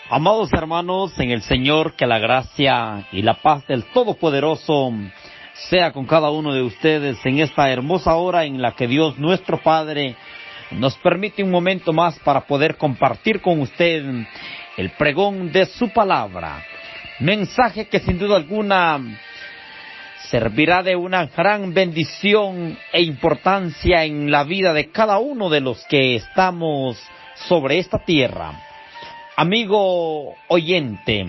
Amados hermanos en el Señor, que la gracia y la paz del Todopoderoso sea con cada uno de ustedes en esta hermosa hora en la que Dios nuestro Padre nos permite un momento más para poder compartir con usted el pregón de su palabra. Mensaje que sin duda alguna servirá de una gran bendición e importancia en la vida de cada uno de los que estamos sobre esta tierra. Amigo oyente,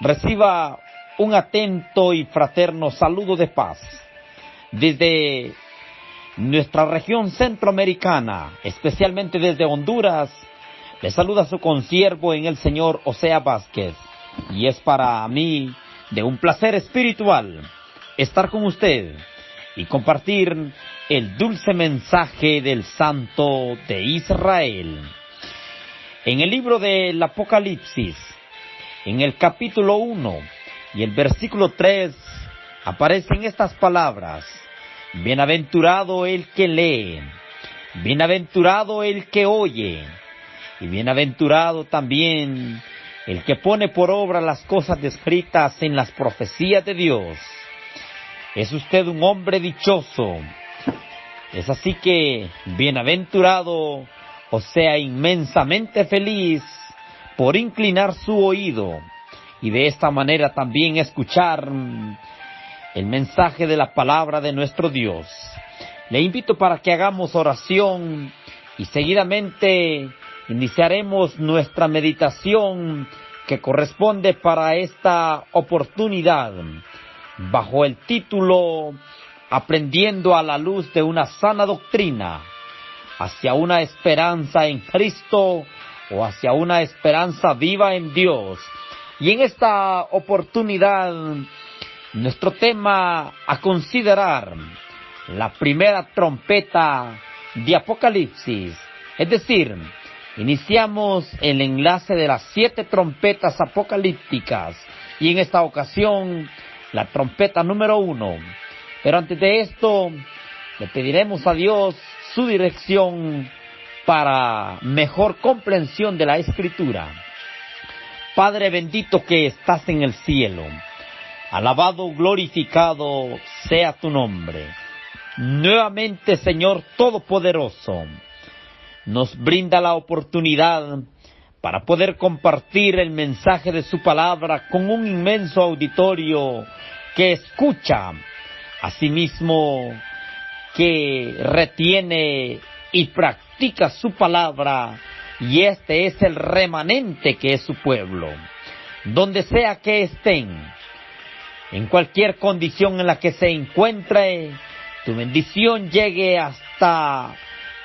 reciba un atento y fraterno saludo de paz desde nuestra región centroamericana, especialmente desde Honduras. Le saluda su consiervo en el Señor, Osea Vázquez, y es para mí de un placer espiritual estar con usted y compartir el dulce mensaje del Santo de Israel. En el libro del Apocalipsis, en el capítulo 1 y el versículo 3, aparecen estas palabras: bienaventurado el que lee, bienaventurado el que oye, y bienaventurado también el que pone por obra las cosas descritas en las profecías de Dios. Es usted un hombre dichoso. Es así que bienaventurado, o sea, inmensamente feliz por inclinar su oído y de esta manera también escuchar el mensaje de la palabra de nuestro Dios. Le invito para que hagamos oración y seguidamente iniciaremos nuestra meditación que corresponde para esta oportunidad bajo el título Aprendiendo a la luz de una sana doctrina, hacia una esperanza en Cristo o hacia una esperanza viva en Dios. Y en esta oportunidad, nuestro tema a considerar, la primera trompeta de Apocalipsis. Es decir, iniciamos el enlace de las 7 trompetas apocalípticas y en esta ocasión la trompeta número 1. Pero antes de esto, le pediremos a Dios su dirección para mejor comprensión de la Escritura. Padre bendito que estás en el cielo, alabado, glorificado sea tu nombre. Nuevamente, Señor Todopoderoso, nos brinda la oportunidad para poder compartir el mensaje de su palabra con un inmenso auditorio que escucha, asimismo que retiene y practica su palabra, y este es el remanente que es su pueblo. Donde sea que estén, en cualquier condición en la que se encuentre, tu bendición llegue hasta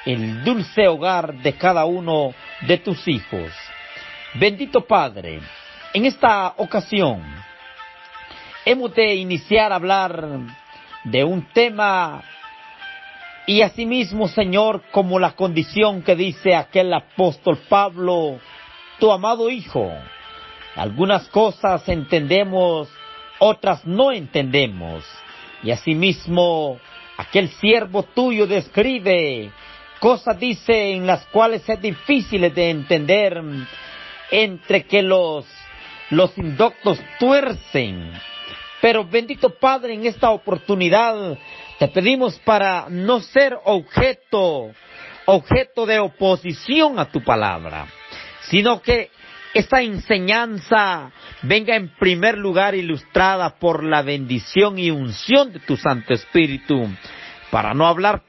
el dulce hogar de cada uno de tus hijos. Bendito Padre, en esta ocasión hemos de iniciar a hablar de un tema y asimismo, Señor, como la condición que dice aquel apóstol Pablo, tu amado Hijo. Algunas cosas entendemos, otras no entendemos. Y asimismo, aquel siervo tuyo describe cosas, dice, en las cuales es difícil de entender, entre que los indoctos tuercen. Pero bendito Padre, en esta oportunidad te pedimos para no ser objeto de oposición a tu palabra, sino que esta enseñanza venga en primer lugar ilustrada por la bendición y unción de tu Santo Espíritu, para no hablar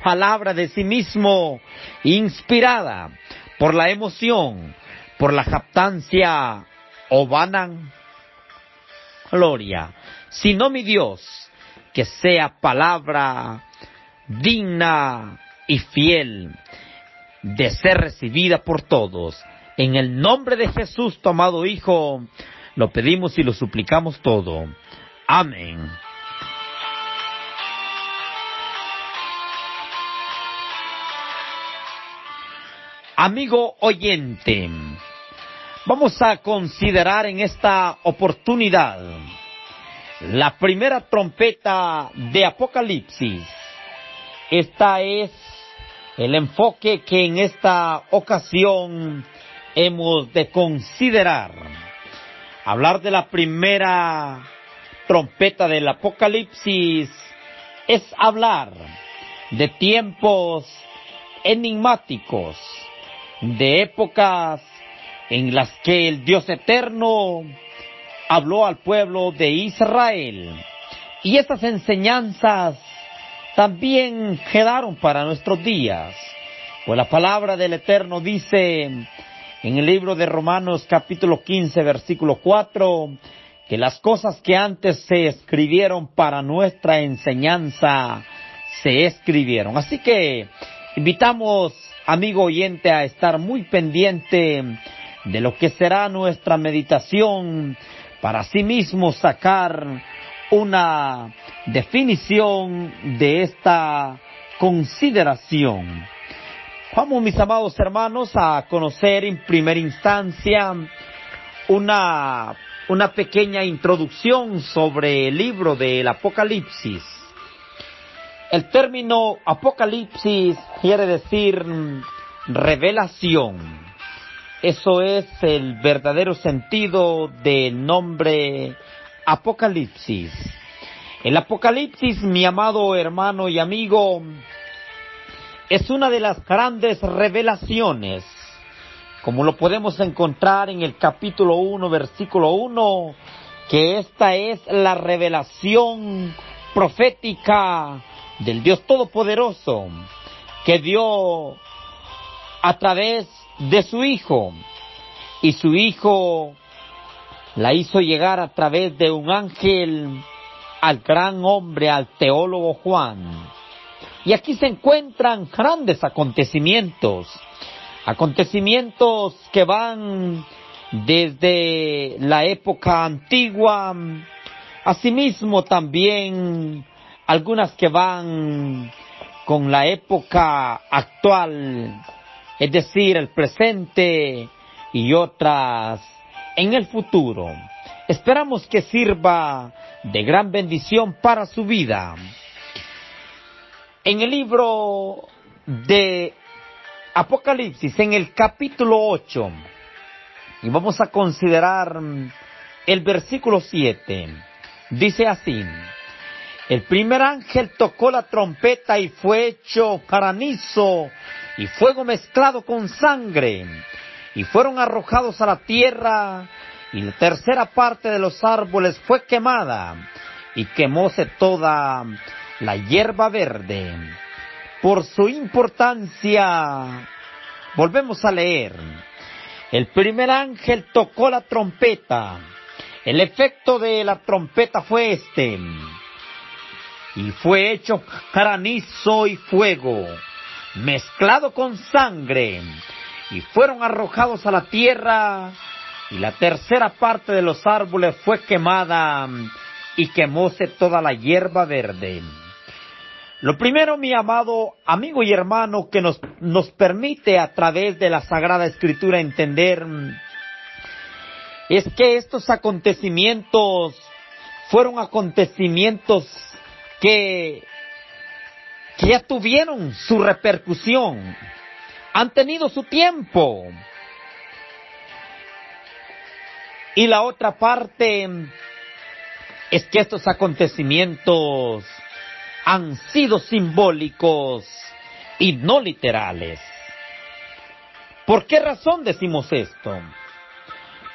palabra de sí mismo, inspirada por la emoción, por la jactancia o vana gloria, sino, mi Dios, que sea palabra digna y fiel de ser recibida por todos. En el nombre de Jesús, tu amado Hijo, lo pedimos y lo suplicamos todo. Amén. Amigo oyente, vamos a considerar en esta oportunidad la primera trompeta de Apocalipsis. Esta es el enfoque que en esta ocasión hemos de considerar. Hablar de la primera trompeta del Apocalipsis es hablar de tiempos enigmáticos, de épocas en las que el Dios eterno habló al pueblo de Israel. Y estas enseñanzas también quedaron para nuestros días. Pues la palabra del Eterno dice en el libro de Romanos capítulo 15 versículo 4, que las cosas que antes se escribieron para nuestra enseñanza se escribieron. Así que invitamos, amigo oyente, a estar muy pendiente de lo que será nuestra meditación, para asimismo sacar una definición de esta consideración. Vamos, mis amados hermanos, a conocer en primera instancia una pequeña introducción sobre el libro del Apocalipsis. El término Apocalipsis quiere decir revelación. Eso es el verdadero sentido del nombre Apocalipsis. El Apocalipsis, mi amado hermano y amigo, es una de las grandes revelaciones, como lo podemos encontrar en el capítulo 1, versículo 1, que esta es la revelación profética del Dios Todopoderoso, que dio a través de su Hijo, y su Hijo la hizo llegar a través de un ángel al gran hombre, al teólogo Juan. Y aquí se encuentran grandes acontecimientos que van desde la época antigua, asimismo también algunas que van con la época actual, es decir, el presente, y otras en el futuro. Esperamos que sirva de gran bendición para su vida. En el libro de Apocalipsis, en el capítulo 8, y vamos a considerar el versículo 7, dice así: el primer ángel tocó la trompeta y fue hecho granizo y fuego mezclado con sangre, y fueron arrojados a la tierra, y la tercera parte de los árboles fue quemada, y quemóse toda la hierba verde. Por su importancia, volvemos a leer. El primer ángel tocó la trompeta. El efecto de la trompeta fue este: y fue hecho granizo y fuego, mezclado con sangre, y fueron arrojados a la tierra, y la tercera parte de los árboles fue quemada, y quemóse toda la hierba verde. Lo primero, mi amado amigo y hermano, que nos permite a través de la Sagrada Escritura entender, es que estos acontecimientos fueron acontecimientos que ya tuvieron su repercusión, han tenido su tiempo. Y la otra parte es que estos acontecimientos han sido simbólicos y no literales. ¿Por qué razón decimos esto?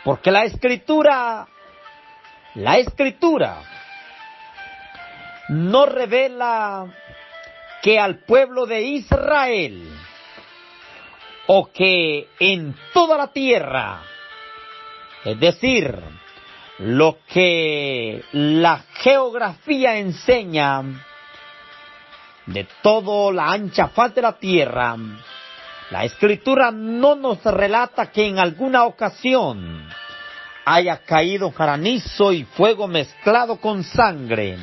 Porque la Escritura no revela que al pueblo de Israel, o que en toda la tierra, es decir, lo que la geografía enseña de toda la ancha faz de la tierra, la Escritura no nos relata que en alguna ocasión haya caído granizo y fuego mezclado con sangre.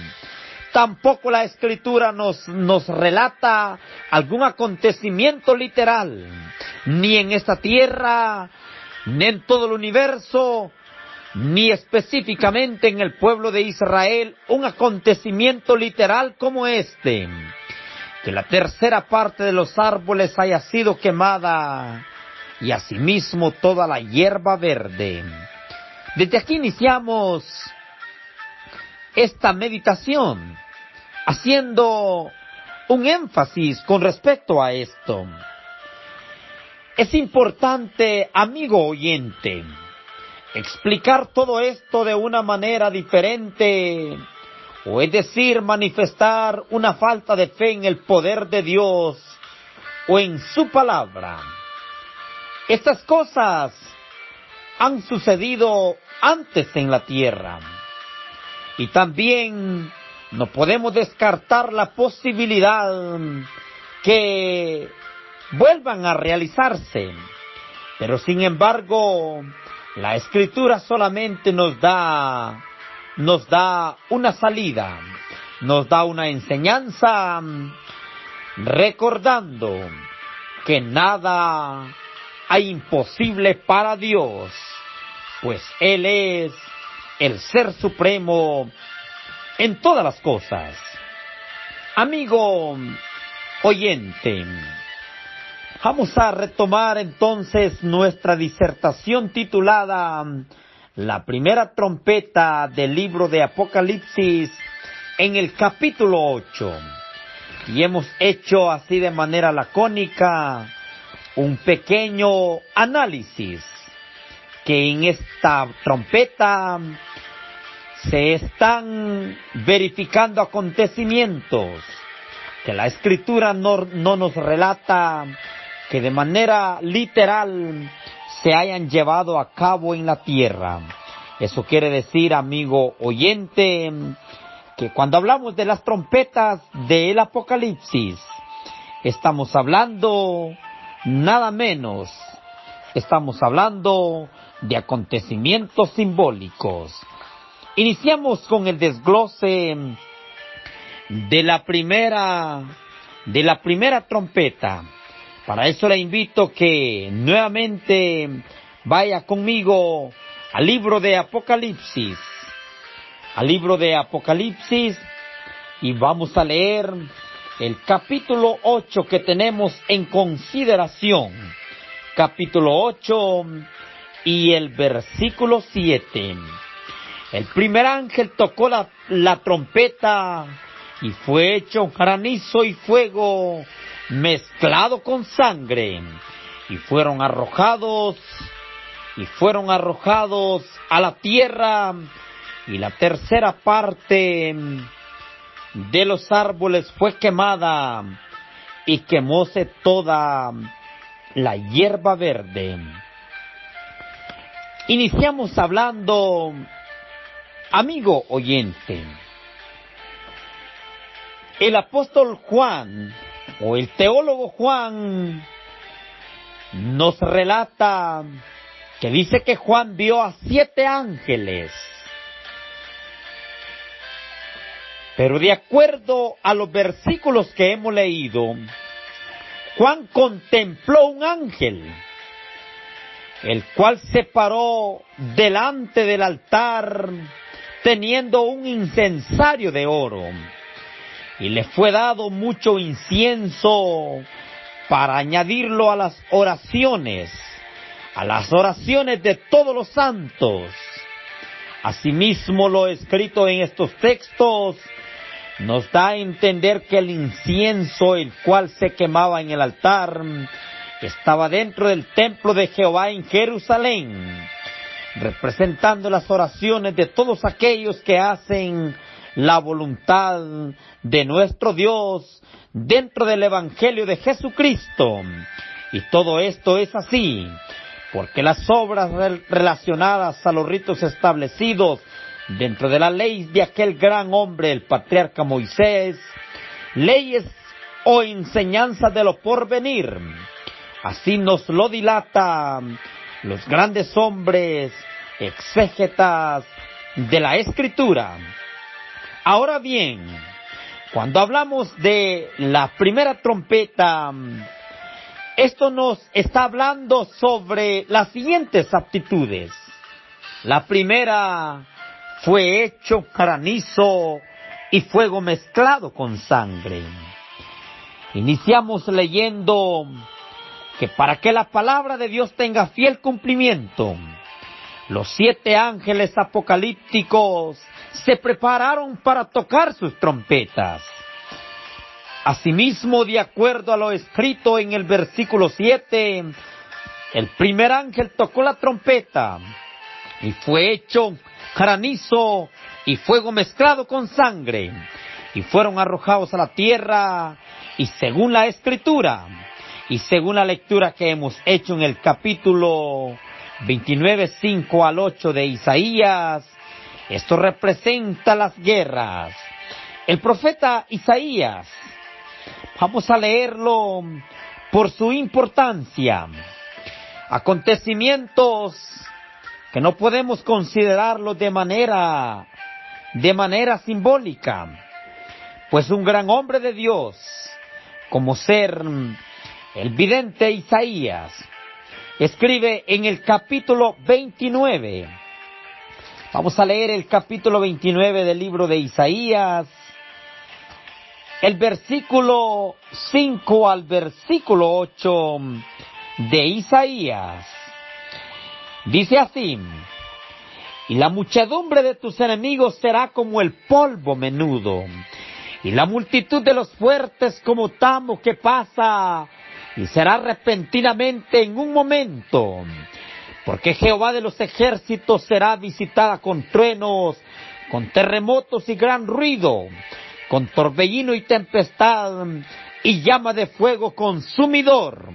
Tampoco la Escritura nos relata algún acontecimiento literal, ni en esta tierra, ni en todo el universo, ni específicamente en el pueblo de Israel, un acontecimiento literal como este, que la tercera parte de los árboles haya sido quemada y asimismo toda la hierba verde. Desde aquí iniciamos esta meditación, haciendo un énfasis con respecto a esto. Es importante, amigo oyente, explicar todo esto de una manera diferente, o es decir, manifestar una falta de fe en el poder de Dios o en su palabra. Estas cosas han sucedido antes en la tierra, y también no podemos descartar la posibilidad que vuelvan a realizarse. Pero sin embargo, la Escritura solamente nos da una salida, nos da una enseñanza, recordando que nada hay imposible para Dios, pues Él es el Ser Supremo en todas las cosas. Amigo oyente, vamos a retomar entonces nuestra disertación titulada La primera trompeta del libro de Apocalipsis en el capítulo 8. Y hemos hecho así de manera lacónica un pequeño análisis, que en esta trompeta se están verificando acontecimientos que la Escritura no nos relata que de manera literal se hayan llevado a cabo en la tierra. Eso quiere decir, amigo oyente, que cuando hablamos de las trompetas del Apocalipsis, estamos hablando nada menos, estamos hablando de acontecimientos simbólicos. Iniciamos con el desglose de la primera trompeta. Para eso le invito que nuevamente vaya conmigo al libro de Apocalipsis. Y vamos a leer el capítulo 8 que tenemos en consideración. Capítulo 8 y el versículo 7. El primer ángel tocó la trompeta y fue hecho granizo y fuego mezclado con sangre, y fueron arrojados a la tierra, y la tercera parte de los árboles fue quemada, y quemóse toda la hierba verde. Iniciamos hablando, amigo oyente, el apóstol Juan, o el teólogo Juan, nos relata que dice que Juan vio a 7 ángeles. Pero de acuerdo a los versículos que hemos leído, Juan contempló un ángel, el cual se paró delante del altar teniendo un incensario de oro, y le fue dado mucho incienso para añadirlo a las oraciones de todos los santos. Asimismo, lo escrito en estos textos nos da a entender que el incienso, el cual se quemaba en el altar, estaba dentro del templo de Jehová en Jerusalén, representando las oraciones de todos aquellos que hacen la voluntad de nuestro Dios dentro del Evangelio de Jesucristo. Y todo esto es así porque las obras relacionadas a los ritos establecidos dentro de la ley de aquel gran hombre, el patriarca Moisés, leyes o enseñanzas de lo porvenir, así nos lo dilatan los grandes hombres exégetas de la Escritura. Ahora bien, cuando hablamos de la primera trompeta, esto nos está hablando sobre las siguientes aptitudes. La primera, fue hecho granizo y fuego mezclado con sangre. Iniciamos leyendo que para que la palabra de Dios tenga fiel cumplimiento, los 7 ángeles apocalípticos se prepararon para tocar sus trompetas. Asimismo, de acuerdo a lo escrito en el versículo 7, el primer ángel tocó la trompeta y fue hecho granizo y fuego mezclado con sangre, y fueron arrojados a la tierra. Y según la escritura y según la lectura que hemos hecho en el capítulo 29, 5 al 8 de Isaías, esto representa las guerras. El profeta Isaías, vamos a leerlo por su importancia. Acontecimientos que no podemos considerarlos de manera simbólica, pues un gran hombre de Dios, como ser el vidente Isaías, escribe en el capítulo 29. Vamos a leer el capítulo 29 del libro de Isaías, el versículo 5 al versículo 8 de Isaías. Dice así: y la muchedumbre de tus enemigos será como el polvo menudo, y la multitud de los fuertes como tamo que pasa, y será repentinamente en un momento, porque Jehová de los ejércitos será visitada con truenos, con terremotos y gran ruido, con torbellino y tempestad, y llama de fuego consumidor.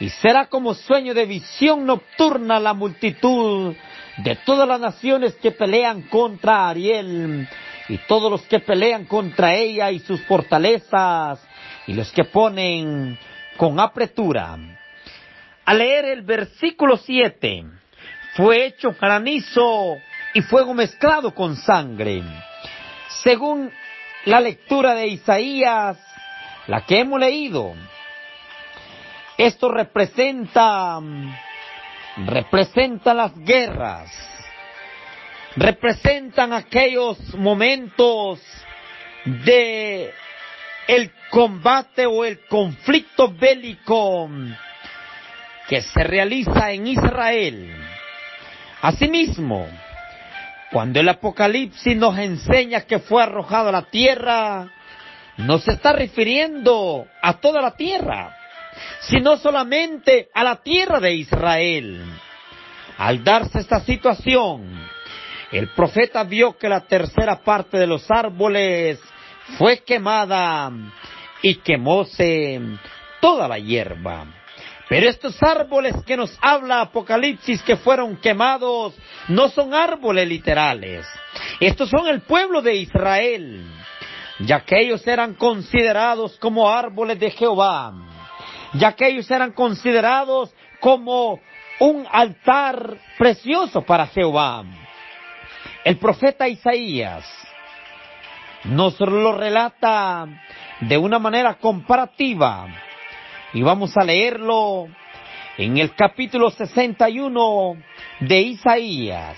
Y será como sueño de visión nocturna la multitud de todas las naciones que pelean contra Ariel, y todos los que pelean contra ella y sus fortalezas, y los que ponen con apretura. Al leer el versículo 7, fue hecho granizo y fuego mezclado con sangre. Según la lectura de Isaías, la que hemos leído, esto representa las guerras, representan aquellos momentos de el combate o el conflicto bélico que se realiza en Israel. Asimismo, cuando el Apocalipsis nos enseña que fue arrojado a la tierra, no se está refiriendo a toda la tierra, sino solamente a la tierra de Israel. Al darse esta situación, el profeta vio que la tercera parte de los árboles fue quemada y quemóse toda la hierba. Pero estos árboles que nos habla Apocalipsis que fueron quemados no son árboles literales. Estos son el pueblo de Israel, ya que ellos eran considerados como árboles de Jehová, ya que ellos eran considerados como un altar precioso para Jehová. El profeta Isaías nos lo relata de una manera comparativa, y vamos a leerlo en el capítulo 61 de Isaías.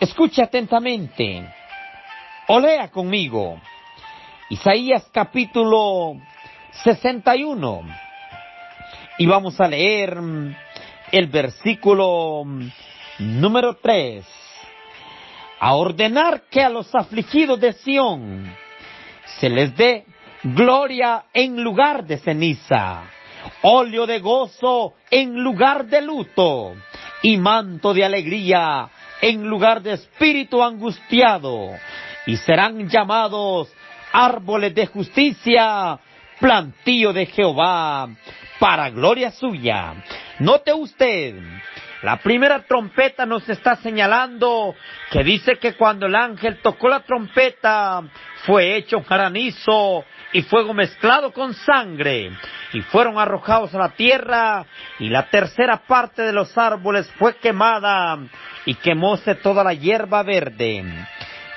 Escuche atentamente, o lea conmigo, Isaías capítulo 61, y vamos a leer el versículo número 3. A ordenar que a los afligidos de Sión se les dé gloria en lugar de ceniza, óleo de gozo en lugar de luto, y manto de alegría en lugar de espíritu angustiado, y serán llamados árboles de justicia, plantío de Jehová, para gloria suya. Note usted, la primera trompeta nos está señalando que dice que cuando el ángel tocó la trompeta, fue hecho granizo y fuego mezclado con sangre, y fueron arrojados a la tierra, y la tercera parte de los árboles fue quemada, y quemóse toda la hierba verde.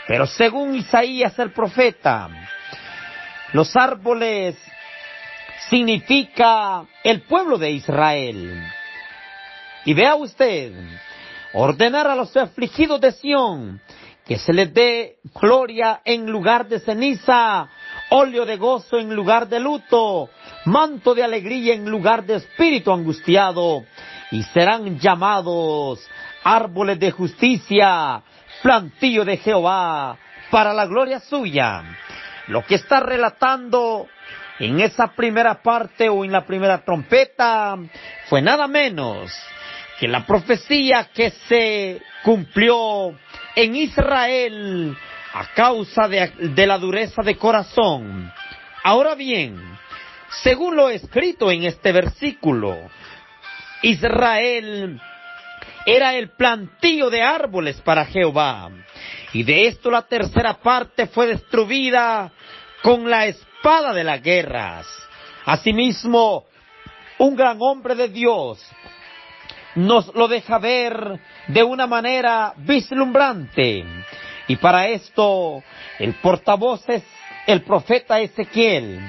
Pero según Isaías el profeta, los árboles significa el pueblo de Israel. Y vea usted, ordenar a los afligidos de Sión que se les dé gloria en lugar de ceniza, óleo de gozo en lugar de luto, manto de alegría en lugar de espíritu angustiado, y serán llamados árboles de justicia, plantío de Jehová, para la gloria suya. Lo que está relatando en esa primera parte o en la primera trompeta fue nada menos que la profecía que se cumplió en Israel a causa de la dureza de corazón. Ahora bien, según lo escrito en este versículo, Israel era el plantío de árboles para Jehová, y de esto la tercera parte fue destruida con la espada de las guerras. Asimismo, un gran hombre de Dios nos lo deja ver de una manera vislumbrante, y para esto el portavoz es el profeta Ezequiel.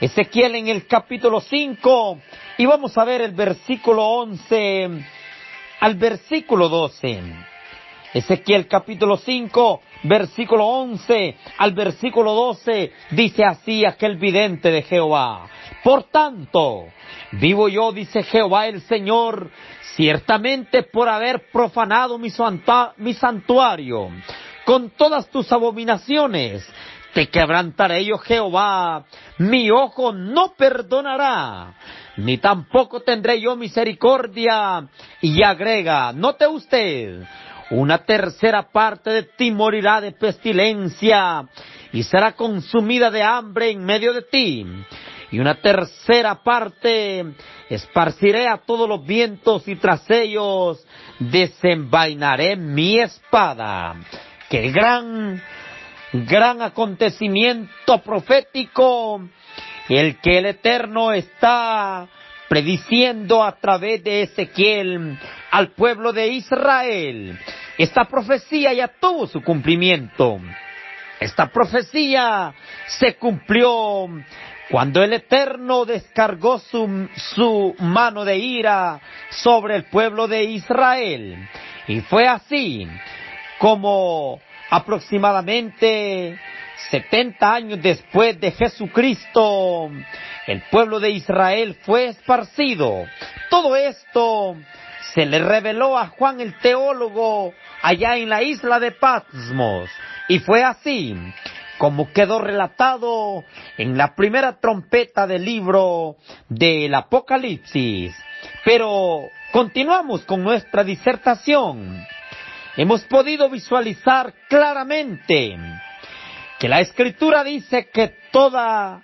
Ezequiel en el capítulo 5, y vamos a ver el versículo 11 al versículo 12. Ezequiel capítulo 5, versículo 11 al versículo 12, dice así aquel vidente de Jehová: por tanto, vivo yo, dice Jehová el Señor, ciertamente por haber profanado mi santuario con todas tus abominaciones, te quebrantaré yo, Jehová, mi ojo no perdonará, ni tampoco tendré yo misericordia. Y agrega, note usted, una tercera parte de ti morirá de pestilencia, y será consumida de hambre en medio de ti. Y una tercera parte esparciré a todos los vientos, y tras ellos desenvainaré mi espada. ¡Qué gran acontecimiento profético el que el Eterno está prediciendo a través de Ezequiel al pueblo de Israel! Esta profecía ya tuvo su cumplimiento. Esta profecía se cumplió cuando el Eterno descargó su mano de ira sobre el pueblo de Israel. Y fue así como aproximadamente 70 años después de Jesucristo, el pueblo de Israel fue esparcido. Todo esto se le reveló a Juan el teólogo allá en la isla de Patmos, y fue así como quedó relatado en la primera trompeta del libro del Apocalipsis. Pero continuamos con nuestra disertación. Hemos podido visualizar claramente que la Escritura dice que toda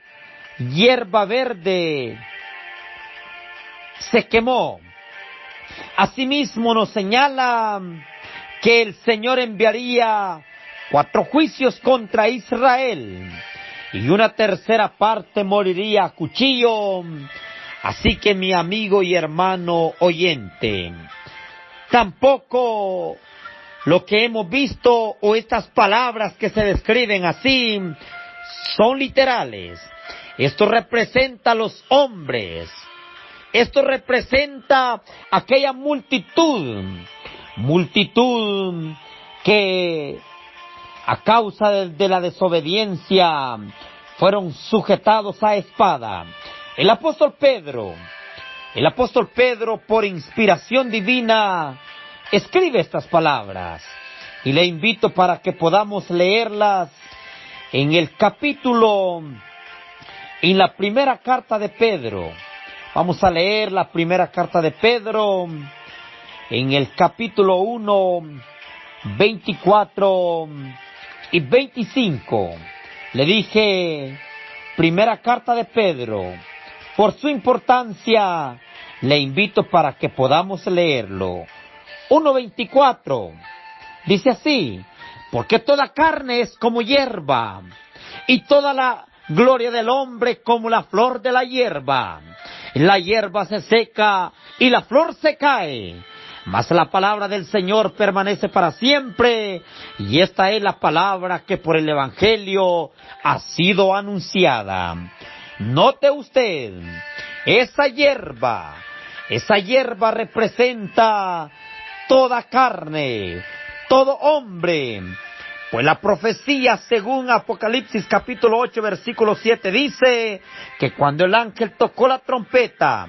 hierba verde se quemó. Asimismo nos señala que el Señor enviaría 4 juicios contra Israel, y una tercera parte moriría a cuchillo. Así que, mi amigo y hermano oyente, tampoco lo que hemos visto o estas palabras que se describen así son literales. Esto representa a los hombres. Esto representa aquella multitud que a causa de la desobediencia fueron sujetados a espada. El apóstol Pedro, por inspiración divina, escribe estas palabras, y le invito para que podamos leerlas en la primera carta de Pedro. Vamos a leer la primera carta de Pedro en el capítulo 1, 24 y 25. Le dije, primera carta de Pedro. Por su importancia, le invito para que podamos leerlo. 1:24, dice así: porque toda carne es como hierba, y toda la gloria del hombre como la flor de la hierba. La hierba se seca y la flor se cae, mas la palabra del Señor permanece para siempre. Y esta es la palabra que por el Evangelio ha sido anunciada. Note usted, esa hierba representa toda carne, todo hombre, Pues la profecía, según Apocalipsis capítulo 8, versículo 7, dice que cuando el ángel tocó la trompeta,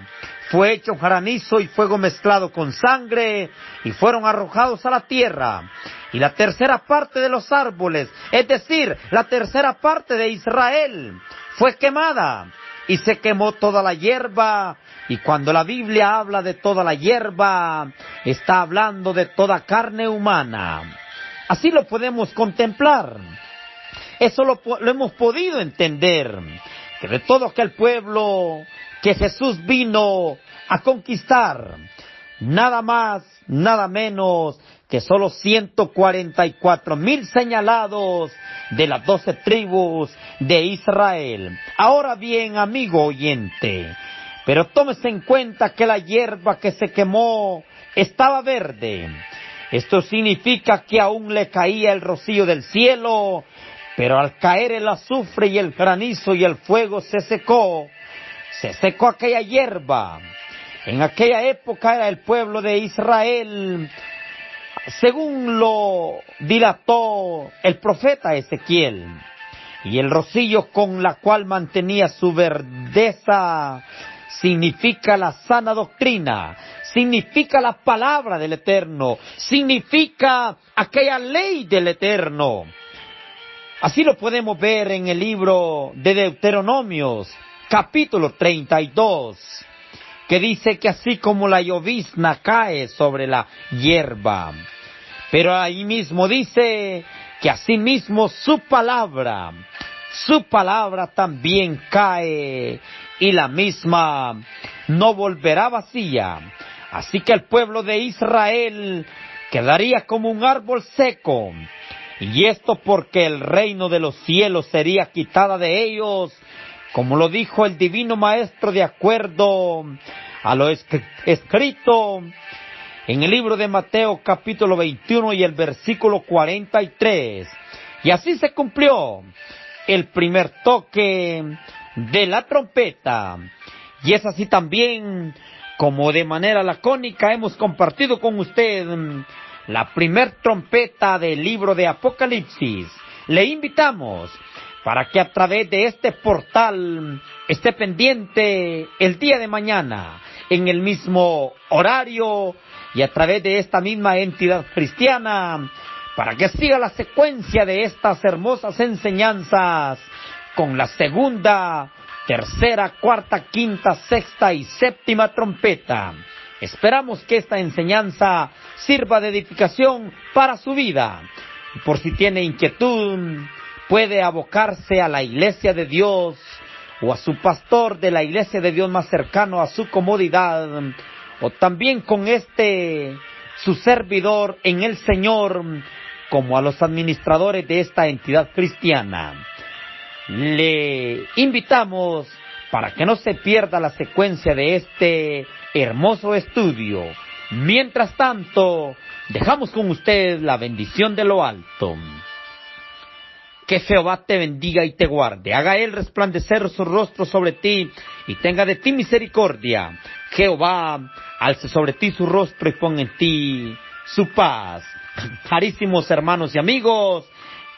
fue hecho granizo y fuego mezclado con sangre, y fueron arrojados a la tierra. Y la tercera parte de los árboles, es decir, la tercera parte de Israel, fue quemada, y se quemó toda la hierba. Y cuando la Biblia habla de toda la hierba, está hablando de toda carne humana. Así lo podemos contemplar. Eso lo hemos podido entender, que de todo aquel pueblo que Jesús vino a conquistar, nada más, nada menos que solo 144,000 señalados de las 12 tribus de Israel. Ahora bien, amigo oyente, pero tómese en cuenta que la hierba que se quemó estaba verde. Esto significa que aún le caía el rocío del cielo, pero al caer el azufre y el granizo y el fuego se secó aquella hierba. En aquella época era el pueblo de Israel, según lo dilató el profeta Ezequiel, y el rocío con la cual mantenía su verdeza significa la sana doctrina, significa la palabra del Eterno, significa aquella ley del Eterno. Así lo podemos ver en el libro de Deuteronomios, capítulo 32, que dice que así como la llovizna cae sobre la hierba, pero ahí mismo dice que asimismo su palabra también cae, y la misma no volverá vacía. Así que el pueblo de Israel quedaría como un árbol seco, y esto porque el reino de los cielos sería quitada de ellos, como lo dijo el divino maestro de acuerdo a lo escrito en el libro de Mateo capítulo 21 y el versículo 43. Y así se cumplió el primer toque de la trompeta. Y es así también como de manera lacónica hemos compartido con usted la primer trompeta del libro de Apocalipsis. Le invitamos para que a través de este portal esté pendiente el día de mañana, en el mismo horario y a través de esta misma entidad cristiana, para que siga la secuencia de estas hermosas enseñanzas con la segunda, tercera, cuarta, quinta, sexta y séptima trompeta. Esperamos que esta enseñanza sirva de edificación para su vida. Y por si tiene inquietud, puede abocarse a la Iglesia de Dios o a su pastor de la Iglesia de Dios más cercano a su comodidad, o también con su servidor en el Señor, como a los administradores de esta entidad cristiana. Le invitamos para que no se pierda la secuencia de este hermoso estudio. Mientras tanto, dejamos con usted la bendición de lo alto. Que Jehová te bendiga y te guarde, haga él resplandecer su rostro sobre ti y tenga de ti misericordia. Jehová alce sobre ti su rostro y ponga en ti su paz. Carísimos hermanos y amigos,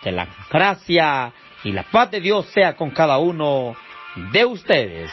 que la gracia y la paz de Dios sea con cada uno de ustedes.